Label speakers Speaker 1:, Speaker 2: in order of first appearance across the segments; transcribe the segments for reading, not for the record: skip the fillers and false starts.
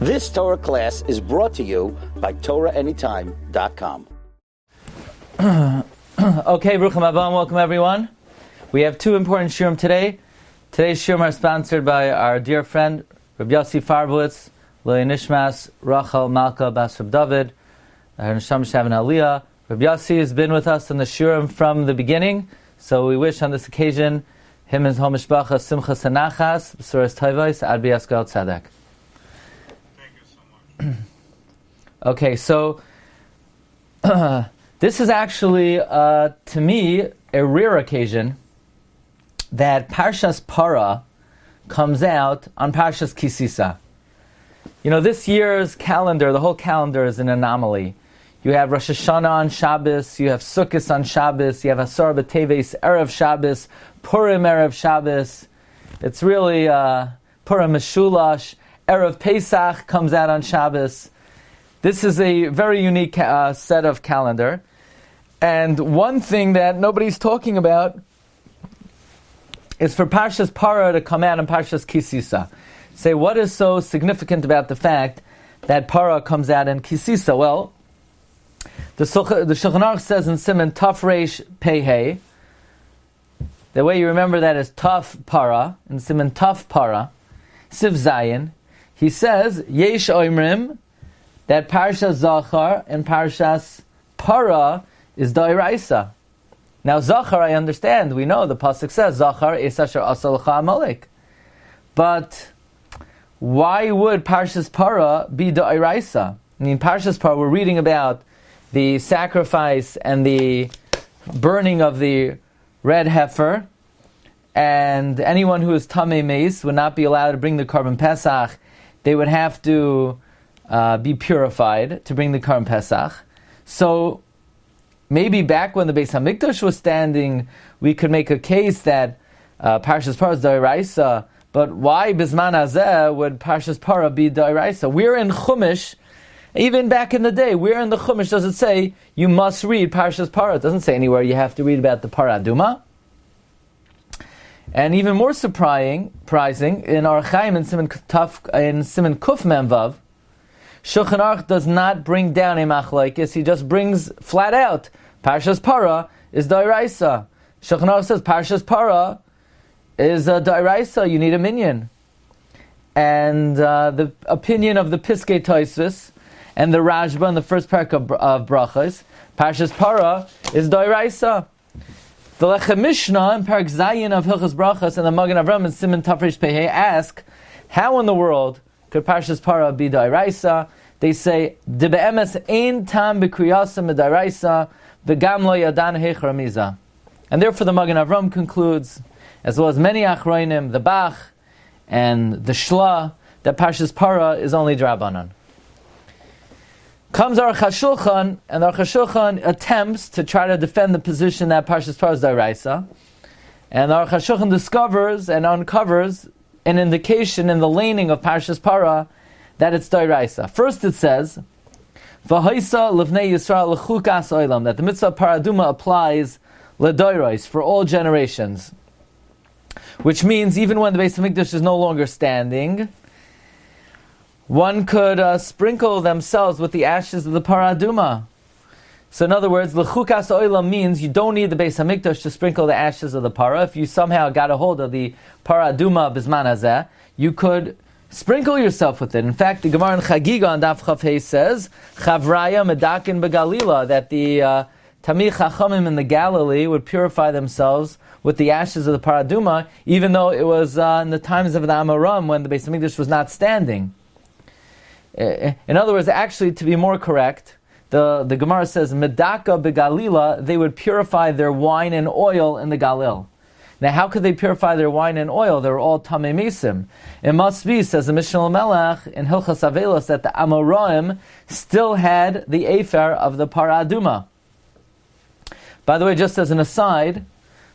Speaker 1: This Torah class is brought to you by TorahAnytime.com.
Speaker 2: Okay, Bruchim Haba, welcome everyone. We have two important shiurim today. Today's shiurim are sponsored by our dear friend Rabbi Yossi Farbowitz, Loya Nishmas, Rachel Malka Bas Reb David, her Neshama Shavin Aliyah. Rabbi Yossi has been with us in the shiurim from the beginning, so we wish on this occasion him and his whole mishpacha simchas hanachas, b'suras tovos, ad b'yaskal tzedek. Okay, so this is actually, to me, a rare occasion that Parshas Parah comes out on Parshas Kisisa. You know, this year's calendar, the whole calendar is an anomaly. You have Rosh Hashanah on Shabbos, you have Sukkot on Shabbos, you have Asar B'Teves Erev Shabbos, Purim Erev Shabbos. It's really Purim Meshulash. Erev Pesach comes out on Shabbos. This is a very unique set of calendar. And one thing that nobody's talking about is for Parshas Parah to come out on Parshas Kisisa. Say, what is so significant about the fact that Parah comes out in Kisisa? Well, the Shulchan Aruch says in Siman Taf Reish Pei Hey, the way you remember that is Taf Parah, in Siman Taf Parah, Siv Zayin. He says, Yesh Oimrim, that Parshas Zachar and Parshas Parah is Dairaisa. Now Zachar, I understand, we know the pasuk says Zachar es asher asa lecha Amalek. But why would Parshas Parah be Dairaisa? I mean, Parshas Parah, we're reading about the sacrifice and the burning of the red heifer, and anyone who is Tamei Meis would not be allowed to bring the Korban Pesach. They would have to be purified to bring the Korban Pesach. So maybe back when the Beis HaMikdash was standing, we could make a case that Parshas Parah is Dairaisa. But why Bisman Hazeh would Parshas Parah be Dairaisa? We're in Chumash, even back in the day, where in the Chumash does it say you must read Parshas Parah? It doesn't say anywhere you have to read about the Parah Aduma. And even more surprising, in Orach Chaim in Siman Kuf Mem Vav, Shulchan Aruch does not bring down a machlokes. He just brings flat out Parshas Parah is Dairaisa. Shulchan Aruch says Parshas Parah is Dairaisa. You need a minyan. And the opinion of the Piskei Tosfos and the Rashba in the first parak of Brachos, Parshas Parah is Dairaisa. The Lechem Mishnah in Parak Zayin of Hilchos Brachos and the Magen Avraham in Siman Taf Reish Pei Hey ask, how in the world could Parshas Parah be Dairaisa? They say, De be'emes ein tam b'kriyasa medaraisa v'gam lo yadan heichar miza. And therefore the Magen Avraham concludes, as well as many Achronim, the Bach and the Shla, that Parshas Parah is only Drabanan. Comes Aruch HaShulchan, and Aruch HaShulchan attempts to try to defend the position that Parshas Parah is Dairaisa. And Aruch HaShulchan discovers and uncovers an indication in the laning of Parshas Parah that it's Dairaisa. First it says, V'haisa levnei Yisrael lechukas oilam, that the mitzvah of Parah Aduma applies ledoros, for all generations. Which means even when the Beis HaMikdash is no longer standing, one could sprinkle themselves with the ashes of the Parah Aduma. So in other words, lechukas oilam means you don't need the Beis HaMikdash to sprinkle the ashes of the Parah. If you somehow got a hold of the Parah Aduma Bisman Hazeh, you could sprinkle yourself with it. In fact, the Gemara in Chagiga on Daf Chaf Hey says, Chavraya medakin begalila, that the Tamid Chachamim in the Galilee would purify themselves with the ashes of the Parah Aduma, even though it was in the times of the Amoram when the Beis HaMikdash was not standing. In other words, actually, to be more correct, the Gemara says, Medaka begalila, they would purify their wine and oil in the Galil. Now, how could they purify their wine and oil? They were all Tamei Mesim. It must be, says the Mishnah Melech in Hilchas Avelos, that the Amoraim still had the Efer of the Parah Aduma. By the way, just as an aside,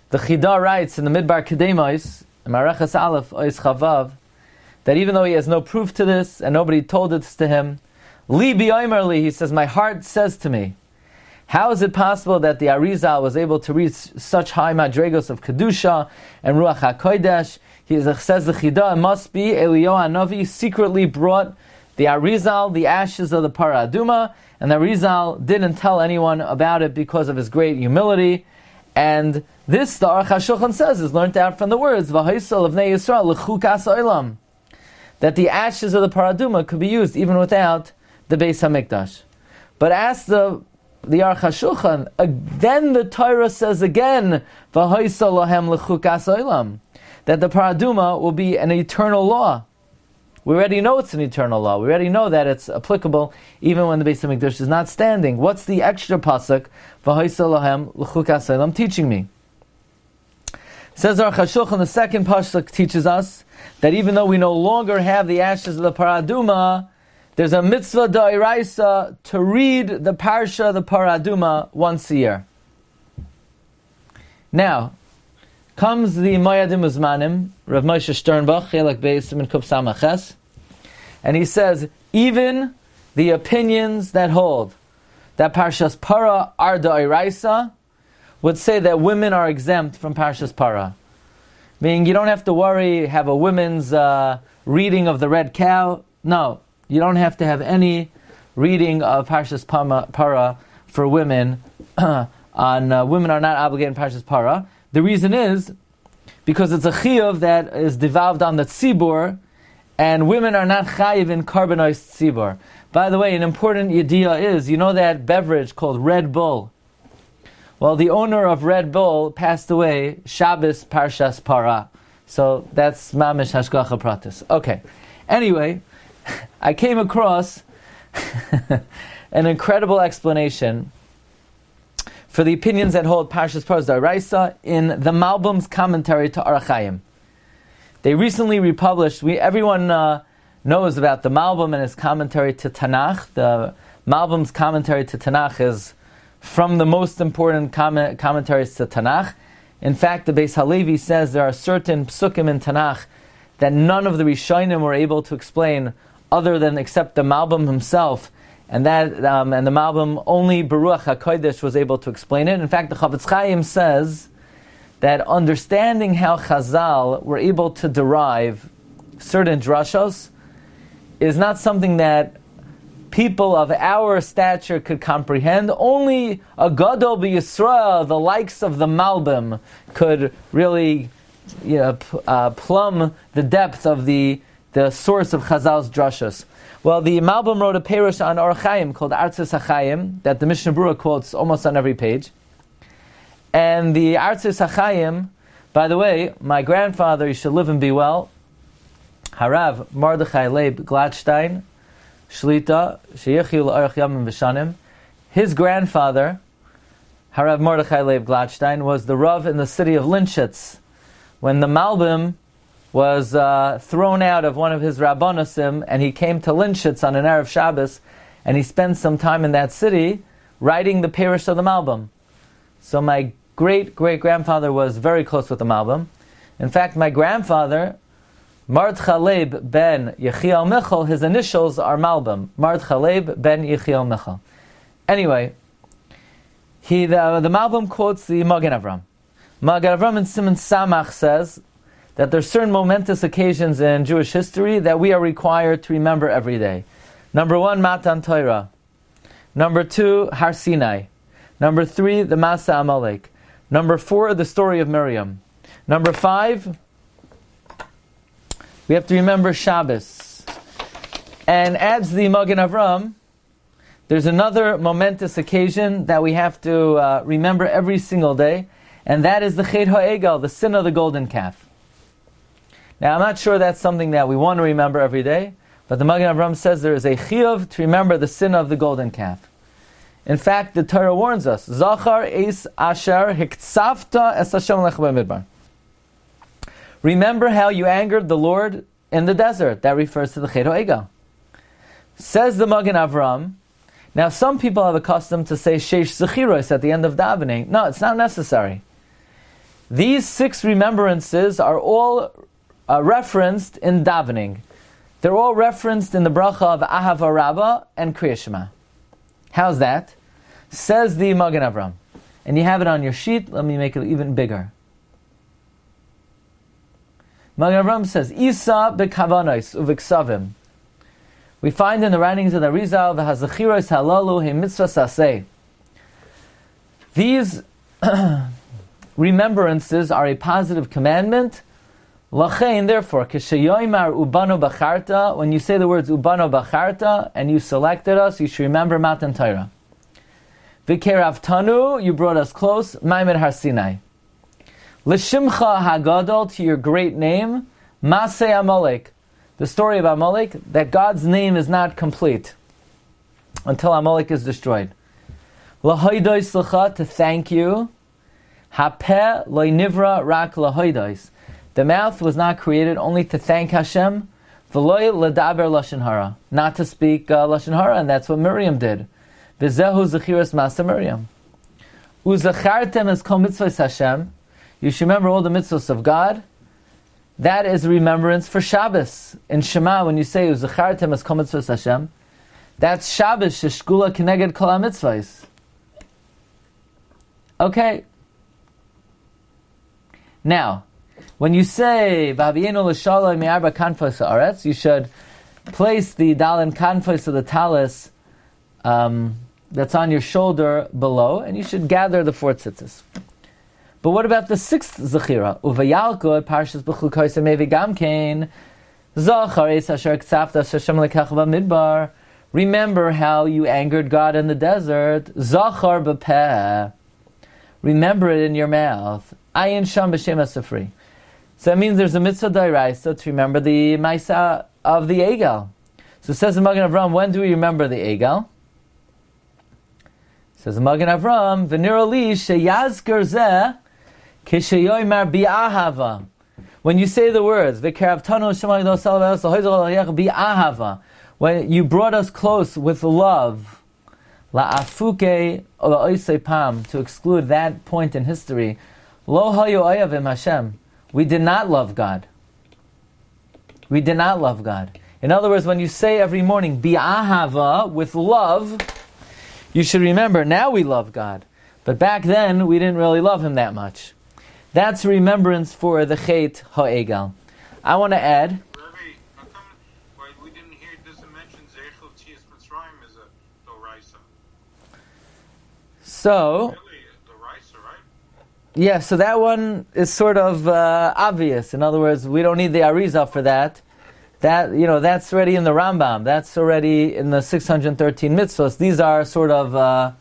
Speaker 2: the Chida writes in the Midbar Kedemos, in Mareches Aleph, Ois Chavav, that even though he has no proof to this, and nobody told it to him, Li bi'omerli, he says, my heart says to me, how is it possible that the Arizal was able to reach such high madregos of Kedusha and Ruach HaKodesh? He says the Chida, it must be Eliyahu HaNavi secretly brought the Arizal, the ashes of the Parah Aduma, and the Arizal didn't tell anyone about it because of his great humility. And this, the Aruch HaShulchan says, is learned out from the words, V'haisal of Bnei Yisrael l'chukas olam, that the ashes of the Parah Aduma could be used even without the Beis HaMikdash. But as the Aruch HaShulchan, then the Torah says again, V'haisal lahem l'chukas olam, that the Parah Aduma will be an eternal law. We already know it's an eternal law. We already know that it's applicable even when the Beis HaMikdash is not standing. What's the extra pasuk? V'haisal lahem l'chukas olam teaching me. Says Aruch HaShulchan, the second pasuk teaches us that even though we no longer have the ashes of the Parah Aduma, there's a mitzvah d'oraisa to read the parsha of the Parah Aduma once a year. Now, comes the Moyadim Uzmanim, Rav Moshe Sternbach, Chelek Beis Siman Kuf Samaches, and he says, even the opinions that hold that Parshas Parah are d'oraisa would say that women are exempt from Parshas Parah. Meaning you don't have to worry, have a women's reading of the red cow. No, you don't have to have any reading of Parshas Parah for women. Women are not obligated in Parshas Parah. The reason is because it's a chiyuv that is devolved on the tzibur, and women are not chayiv in carbonized tzibur. By the way, an important idea is, you know that beverage called Red Bull? Well, the owner of Red Bull passed away Shabbos Parshas Parah. So that's mamish hashgacha pratis. Okay. Anyway, I came across an incredible explanation for the opinions that hold Parshas Parah d'oraisa in the Malbim's commentary to Orach Chaim. They recently republished, everyone knows about the Malbim and his commentary to Tanakh. The Malbim's commentary to Tanakh is from the most important commentaries to Tanakh. In fact, the Beis Halevi says there are certain psukim in Tanakh that none of the Rishonim were able to explain other than except the Malbim himself, and the Malbim only Baruch HaKodesh was able to explain it. In fact, the Chavetz Chaim says that understanding how Chazal were able to derive certain drashos is not something that people of our stature could comprehend. Only a Gadol b'Yisrael, the likes of the Malbim, could really plumb the depth of the source of Chazal's drashos. Well, the Malbim wrote a perush on Orach Chaim called Artzis HaChaim that the Mishnah Berurah quotes almost on every page. And the Artzis HaChaim, by the way, my grandfather, you should live and be well, Harav Mordechai Leib Glatstein, Shlita, Sheyechiu L'Orach Yamim V'Shanim. His grandfather, Harav Mordechai Leib Glatstein, was the Rav in the city of Linshitz when the Malbim was thrown out of one of his Rabbonosim, and he came to Linshitz on an Erev Shabbos, and he spent some time in that city writing the Perush of the Malbim. So my great-great-grandfather was very close with the Malbim. In fact, my grandfather, Mard Chaleib ben Yechiel Michal, his initials are Malbim. Mard Chaleib ben Yechiel Michal. Anyway, the Malbim quotes the Magen Avram. Magen Avram in Siman Samach says that there are certain momentous occasions in Jewish history that we are required to remember every day. Number 1, Matan Torah. Number 2, Har Sinai. Number 3, the Masa Amalek. Number 4, the story of Miriam. Number 5, we have to remember Shabbos. And adds the Magen Avram, there's another momentous occasion that we have to remember every single day, and that is the Chet HaEgel, the sin of the golden calf. Now, I'm not sure that's something that we want to remember every day, but the Magen Avram says there is a chiyuv to remember the sin of the golden calf. In fact, the Torah warns us, Zachar es asher hiktsafta es Hashem lech b'midbar. Remember how you angered the Lord in the desert. That refers to the Chet HaEgel. Says the Magen Avram, now some people have a custom to say Sheish Zechiros at the end of davening. No, it's not necessary. These 6 remembrances are all referenced in davening. They're all referenced in the bracha of Ahava Rabbah and Kriya Shema. How's that? Says the Magen Avram. And you have it on your sheet. Let me make it even bigger. Magen Avram says, Isa bekavanos uviksavim. We find in the writings of the Arizal, v'hazachiros halalu he mitzvah saseh. These remembrances are a positive commandment. Lachein, therefore, kishayoymar ubano bacharta, when you say the words ubano bacharta and you selected us, you should remember Matan Torah. V'keravtanu, you brought us close, Maimed Har Sinai. L'shimcha hagadol, to your great name, Masei Amalek, the story of Amalek, that God's name is not complete until Amalek is destroyed. L'hoidois l'cha, to thank you. Hapeh lo nivra rak l'hoidois. The mouth was not created only to thank Hashem, v'lo l'daber lashon hara, not to speak lashon hara, and that's what Miriam did. V'zehu zechiras masa Miriam. Uzachartem es kol mitzvos Hashem. You should remember all the mitzvos of God. That is remembrance for Shabbos. In Shema, when you say Uzachartem es kol mitzvos Hashem, that's Shabbos sheshkula keneged kol mitzvos. Okay. Now, when you say V'havienu l'shalom me'arba kanfos ha'aretz, you should place the dalin kanfos of the talis that's on your shoulder below, and you should gather the 4 tzitzis. But what about the 6th zechira? Uvayalkod Parshas b'chukos mevi gamkein zachar es asher k'tzafta Hashem lekach b'midbar. Remember how you angered God in the desert. Zachar b'peh. Remember it in your mouth. Ayin sham b'shem asafri. So that means there's a mitzvah d'oraisa to remember the Maisa of the Egel. So it says in Magen Avram, when do we remember the Egel? It says in Magen Avram, V'nira li sheyazker zeh kisheyoymar bi'ahava. When you say the words, V'keravtanu shemay lo salav elos bi'ahava, when you brought us close with love, la'afuke o la'oisei pam, to exclude that point in history, lo hayu oyavim Hashem. We did not love God. We did not love God. In other words, when you say every morning, bi'ahava, with love, you should remember, now we love God. But back then, we didn't really love Him that much. That's remembrance for the Chet HaEgal. I want to add...
Speaker 3: Rabbi, how come we didn't hear this mention Zeichel Tzias Mitzrayim as a Doraisa?
Speaker 2: So... Yeah, so that one is sort of obvious. In other words, we don't need the Arizal for that. That's already in the Rambam. That's already in the 613 mitzvahs. These are sort of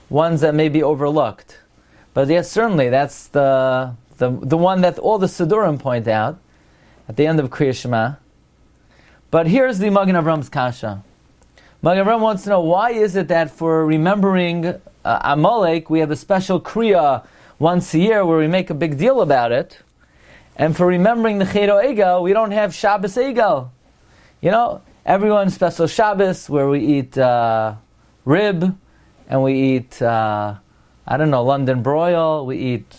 Speaker 2: ones that may be overlooked. But yes, certainly, that's the one that all the Sidurim point out at the end of Kriya Shema. But here's the Magen Avram's kasha. Magen Avram wants to know, why is it that for remembering Amalek, we have a special Kriya once a year where we make a big deal about it, and for remembering the Chet HaEgal, we don't have Shabbos Egal. Everyone's special Shabbos where we eat rib, and we eat London broil. We eat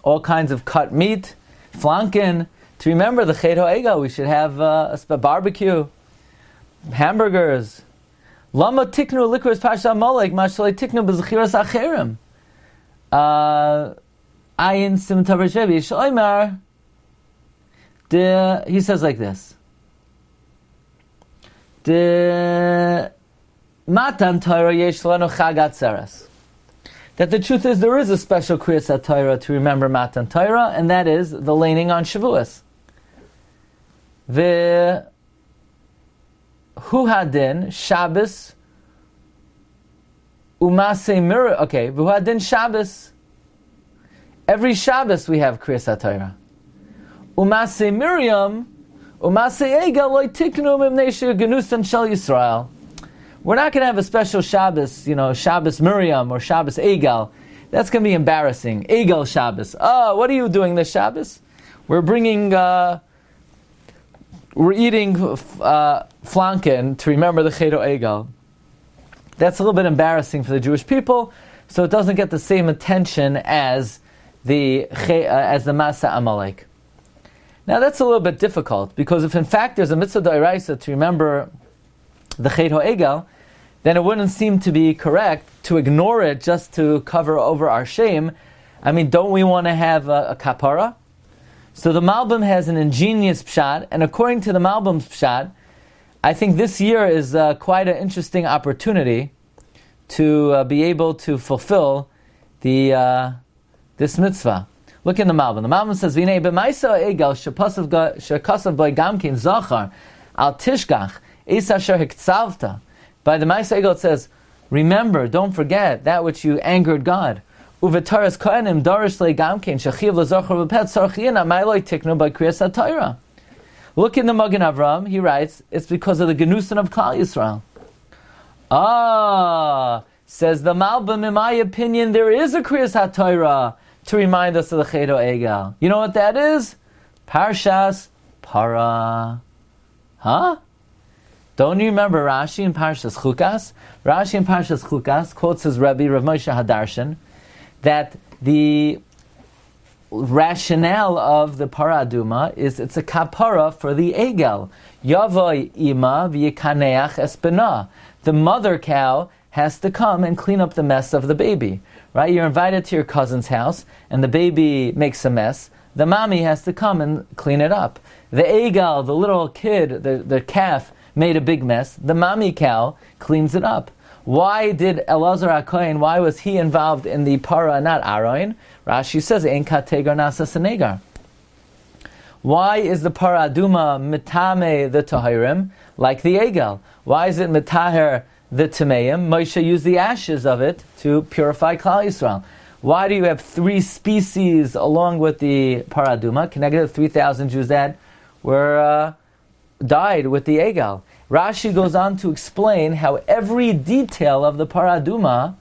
Speaker 2: all kinds of cut meat, flanken. To remember the Chet HaEgal, we should have a barbecue, hamburgers. Lama tiknu likros Parshas Amalek mashalei tiknu b'zechiras acherim. Ayin sim tavershevi shloimar. He says like this. The Matan Torah yesh lanu chag atzeres. That the truth is there is a special Kriyas Torah to remember Matan Torah, and that is the laning on Shavuos. Hu hadin Shabbos umase mir. Okay, hu hadin Shabbos. Every Shabbos we have Kriyas Torah. Umase Miriam umase Egel loy tiknu mimnei shegenusan shel Yisrael. We're not going to have a special Shabbos, Shabbos Miriam or Shabbos Egel. That's going to be embarrassing. Egel Shabbos. Oh, what are you doing this Shabbos? We're bringing. We're eating flanken to remember the Chet HaEgal. That's a little bit embarrassing for the Jewish people, so it doesn't get the same attention as the Masa Amalek. Now that's a little bit difficult, because if in fact there's a mitzvah d'oraisa to remember the Chet HaEgal, then it wouldn't seem to be correct to ignore it just to cover over our shame. I mean, don't we want to have a kapara? So the Malbim has an ingenious pshat, and according to the Malbim's pshat, I think this year is quite an interesting opportunity to be able to fulfill this mitzvah. Look in the Malbim. The Malbim says, "V'nei b'maisa egel shekasav by gamkin zachar al tishkach es asher hiktzavta." By the Maisa Egel it says, "Remember, don't forget that which you angered God." Uvetaras kohanim darish le gamkin shachiv lezachar v'pet sarchina ma'iloi tiknu by kriyas HaTorah. Look in the Magen Avram. He writes, it's because of the genusin of Klal Yisrael. Says the Malbim, in my opinion, there is a kriyas HaTorah to remind us of the Chedo Egel. You know what that is? Parshas Parah. Huh? Don't you remember Rashi in Parshas Chukas? Rashi in Parshas Chukas quotes his Rabbi, Rav Moshe Hadarshan, that the rationale of the Parah Aduma is it's a kapara for the Egel. Yavoi ima v'yikaneach espena. The mother cow has to come and clean up the mess of the baby. Right? You're invited to your cousin's house, and the baby makes a mess. The mommy has to come and clean it up. The Egel, the little kid, the calf, made a big mess. The mommy cow cleans it up. Why did Elazar HaKohen, why was he involved in the Parah, not Aaron? Rashi says, Ein kategar nasa senegar. Why is the Parah Aduma mitame the Tahirim like the Egel? Why is it mitaher the Tameim? Moshe used the ashes of it to purify Klal Yisrael. Why do you have 3 species along with the Parah Aduma, connected to 3,000 Jews that were died with the Egel? Rashi goes on to explain how every detail of the Parah Aduma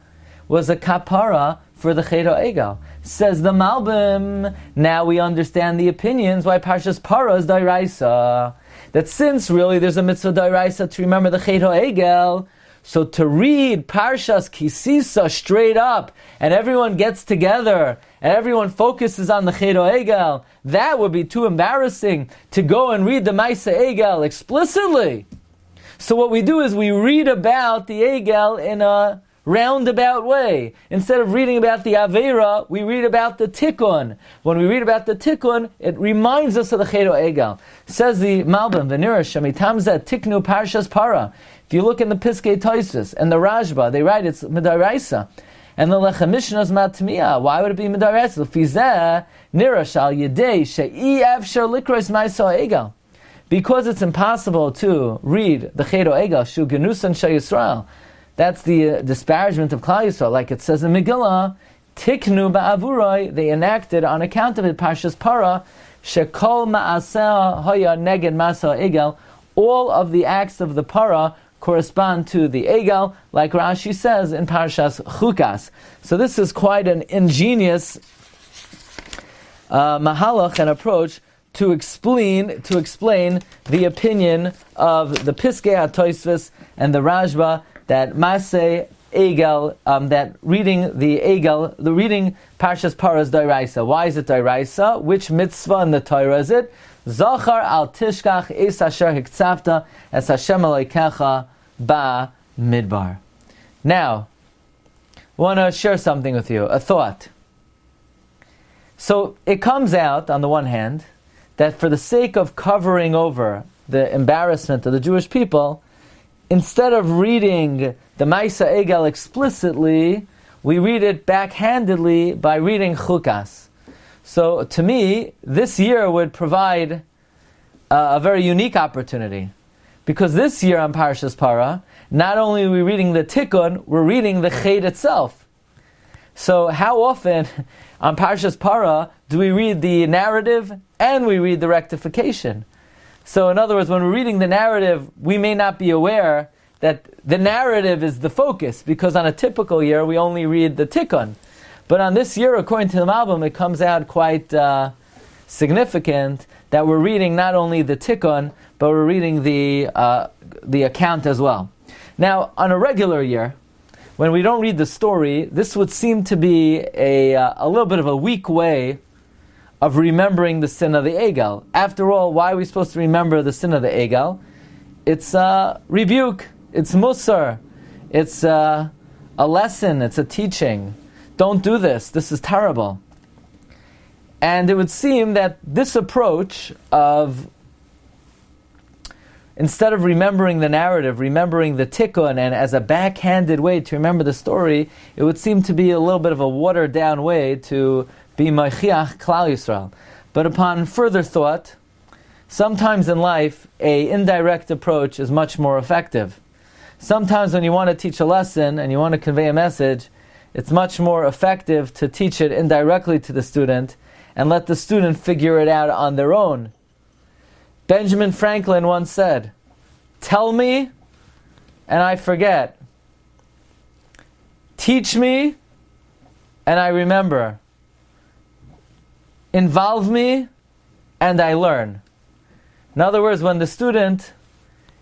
Speaker 2: was a kapara for the Chedo Egel. Says the Malbim, now we understand the opinions why Parshas Parah is Dairaisa. That since really there's a mitzvah Dairaisa to remember the Chedo Egel, so to read Parshas Kisisa straight up, and everyone gets together, and everyone focuses on the Chedo Egel, that would be too embarrassing to go and read the Maisa Egel explicitly. So what we do is we read about the Egel in a roundabout way. Instead of reading about the Aveira, we read about the Tikkun. When we read about the Tikkun, it reminds us of the Chedo Egel. Says the Malbim, the Nira Shemitamza Tiknu Parshas Parah. If you look in the Piskei Tosfos and the Rashba, they write it's Midaraisa. And the Lechem Mishnah is Matmiya. Why would it be Midaraisa? Fizeh Nira Shal Yedei She'i Avshar Likros Maisa Egel. Because it's impossible to read the Chedo Egel, Shu Genusan Shei Yisrael. That's the disparagement of Klal Yisrael. Like it says in Megillah, Tiknu ba'avuroi, they enacted on account of it, Parshas Parah, Shekol ma'aseh hoya neged masa Egel, all of the acts of the Parah correspond to the Egel, like Rashi says in Parshas Chukas. So this is quite an ingenious mahalach and approach to explain the opinion of the Piskei HaTosfos and the Rashba that Maseh Egel, that reading the Egel, the reading Parshas Parah is Dairaisa. Why is it Dairaisa? Which mitzvah in the Torah is it? Zachar al tishkach es asher hiktzavta es Hashem Elokecha ba midbar. Now, I want to share something with you, a thought. So it comes out, on the one hand, that for the sake of covering over the embarrassment of the Jewish people, instead of reading the Maisa Egel explicitly, we read it backhandedly by reading Chukas. So to me, this year would provide a very unique opportunity. Because this year on Parshas Parah, not only are we reading the Tikkun, we're reading the Ched itself. So how often on Parshas Parah do we read the narrative and we read the rectification? So in other words, when we're reading the narrative, we may not be aware that the narrative is the focus, because on a typical year we only read the Tikkun. But on this year, according to the Malbim, it comes out quite significant that we're reading not only the Tikkun, but we're reading the account as well. Now, on a regular year, when we don't read the story, this would seem to be a little bit of a weak way of remembering the sin of the Egel. After all, why are we supposed to remember the sin of the Egel? It's a rebuke, it's musar, it's a lesson, it's a teaching. Don't do this is terrible. And it would seem that this approach of, instead of remembering the narrative, remembering the tikkun, and as a backhanded way to remember the story, it would seem to be a little bit of a watered down way to be Maichiach Klal Yisrael. But upon further thought, sometimes in life, a indirect approach is much more effective. Sometimes when you want to teach a lesson and you want to convey a message, it's much more effective to teach it indirectly to the student and let the student figure it out on their own. Benjamin Franklin once said, "Tell me and I forget. Teach me and I remember. Involve me and I learn." In other words, when the student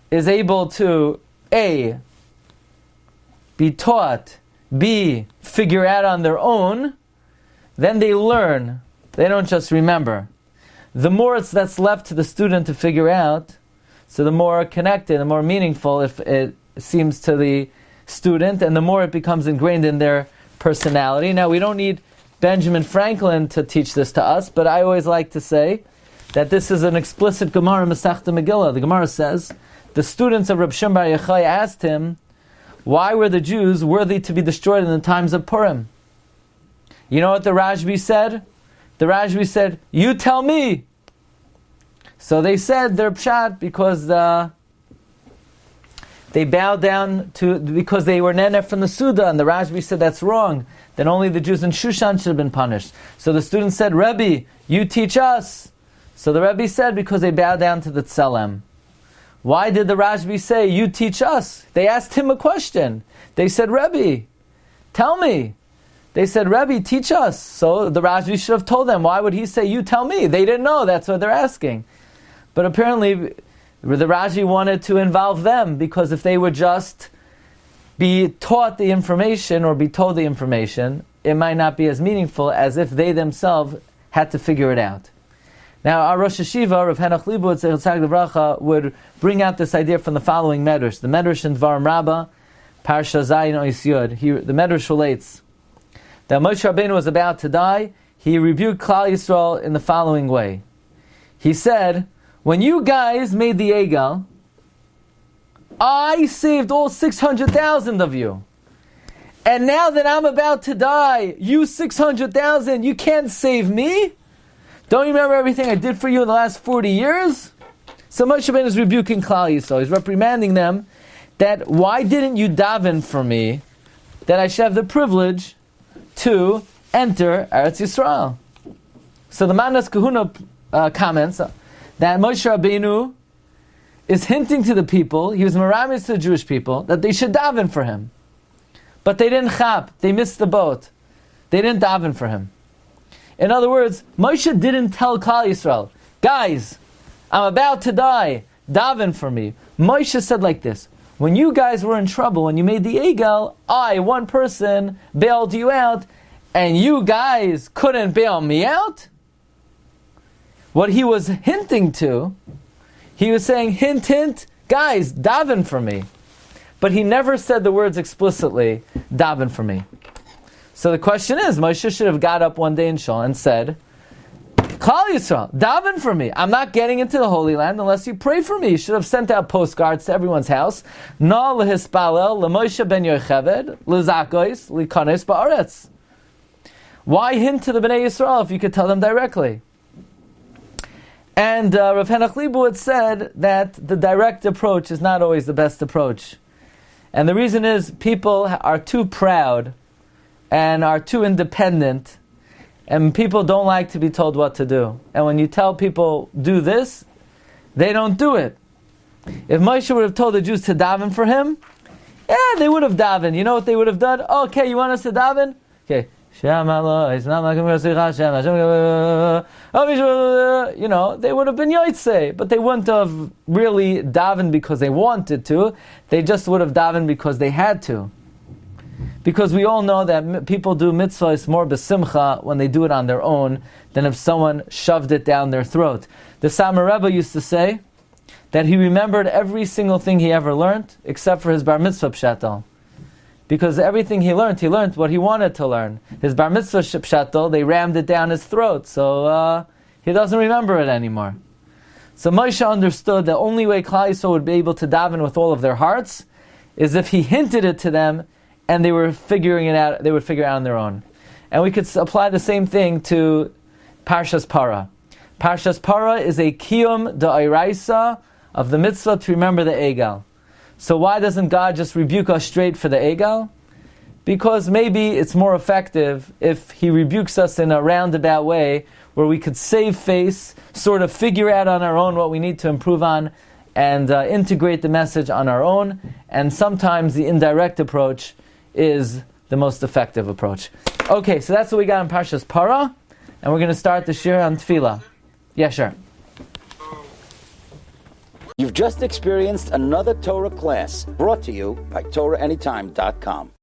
Speaker 2: is able to A, be taught, B, figure out on their own, then they learn. They don't just remember. The more that's left to the student to figure out, so the more connected, the more meaningful if it seems to the student, and the more it becomes ingrained in their personality. Now, we don't need Benjamin Franklin to teach this to us, but I always like to say that this is an explicit Gemara in Masechta Megillah. The Gemara says, the students of Reb Shimon Bar Yochai asked him, why were the Jews worthy to be destroyed in the times of Purim? You know what the Rashbi said? The Rashbi said, "You tell me." So they said their pshat because they bowed down to, because they were neneh from the Suda, and the Rashbi said that's wrong. Then only the Jews in Shushan should have been punished. So the students said, "Rebbe, you teach us." So the Rebbe said, because they bowed down to the Tselem. Why did the Rashbi say, "You teach us"? They asked him a question. They said, "Rebbe, tell me." They said, "Rebbe, teach us." So the Rashbi should have told them. Why would he say, "You tell me"? They didn't know. That's what they're asking. But apparently, the Rashbi wanted to involve them, because if they would just be taught the information or be told the information, it might not be as meaningful as if they themselves had to figure it out. Now, our Rosh Hashiva, Rav Henoch Leibowitz, would bring out this idea from the following medrash. The medrash in Dvarim Rabbah, Parshas Zayin Ois Yud. The medrash relates that Moshe Rabbeinu was about to die. He rebuked Klal Yisrael in the following way. He said, "When you guys made the Egel, I saved all 600,000 of you. And now that I'm about to die, you 600,000, you can't save me? Don't you remember everything I did for you in the last 40 years? So Moshe Rabbeinu is rebuking Klal Yisrael. He's reprimanding them that, why didn't you daven for me that I should have the privilege to enter Eretz Yisrael? So the Manas Kahuna comments that Moshe Rabbeinu is hinting to the people, he was meramis to the Jewish people, that they should daven for him. But they didn't chap, they missed the boat. They didn't daven for him. In other words, Moshe didn't tell Klal Yisrael, guys, I'm about to die, daven for me. Moshe said like this, when you guys were in trouble, when you made the Egel, I, one person, bailed you out, and you guys couldn't bail me out? What he was hinting to, he was saying, hint, hint, guys, daven for me. But he never said the words explicitly, daven for me. So the question is, Moshe should have got up one day in Shul and said, Klal Yisrael, daven for me. I'm not getting into the Holy Land unless you pray for me. You should have sent out postcards to everyone's house. Na lehispalel leMoshe ben Yocheved lezakois likanes ba'aretz. Why hint to the Bnei Yisrael if you could tell them directly? And Rav Henoch Leibowitz said that the direct approach is not always the best approach. And the reason is people are too proud and are too independent, and people don't like to be told what to do. And when you tell people, do this, they don't do it. If Moshe would have told the Jews to daven for him, they would have davened. You know what they would have done? Okay, you want us to daven? Okay. They would have been yotzei, but they wouldn't have really davened because they wanted to. They just would have davened because they had to. Because we all know that people do mitzvahs more besimcha when they do it on their own than if someone shoved it down their throat. The Samer Rebbe used to say that he remembered every single thing he ever learned except for his bar mitzvah pshatal. Because everything he learned what he wanted to learn. His bar mitzvah pshato, they rammed it down his throat, so he doesn't remember it anymore. So Moshe understood the only way Klal Yisrael would be able to daven with all of their hearts is if he hinted it to them and they were figuring it out, they would figure it out on their own. And we could apply the same thing to Parshas Parah. Parshas Parah is a kiyum da'iraisa of the mitzvah to remember the Egal. So why doesn't God just rebuke us straight for the Egal? Because maybe it's more effective if He rebukes us in a roundabout way where we could save face, sort of figure out on our own what we need to improve on, and integrate the message on our own. And sometimes the indirect approach is the most effective approach. Okay, so that's what we got in Parshas Parah, and we're going to start the shir on Tefillah. Yeah, sure.
Speaker 1: You've just experienced another Torah class brought to you by TorahAnytime.com.